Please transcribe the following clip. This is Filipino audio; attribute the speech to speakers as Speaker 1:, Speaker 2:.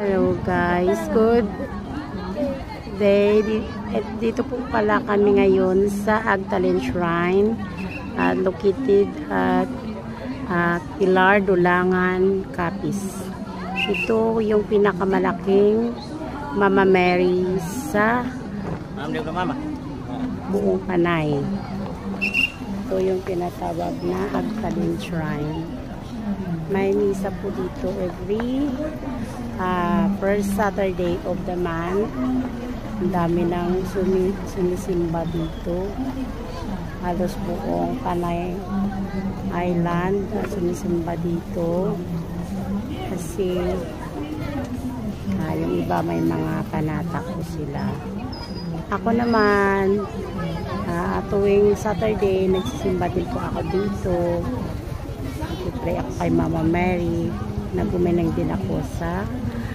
Speaker 1: Hello guys, good day. Dito po pala kami ngayon sa Agtalen Shrine, located at Pilar, Dulangan, Capiz. Ito yung pinakamalaking Mama Mary sa buong Panay. Ito yung tinatawag na Agtalen Shrine. May misa po dito every first Saturday of the month. Ang dami ng sumisimba dito. Halos buong Panay Island sumisimba dito. Kasi yung iba may mga panata po sila. Ako naman, tuwing Saturday, nagsisimba din po ako dito. Nag-pray ako kay Mama Mary. Nagumenang din ako sa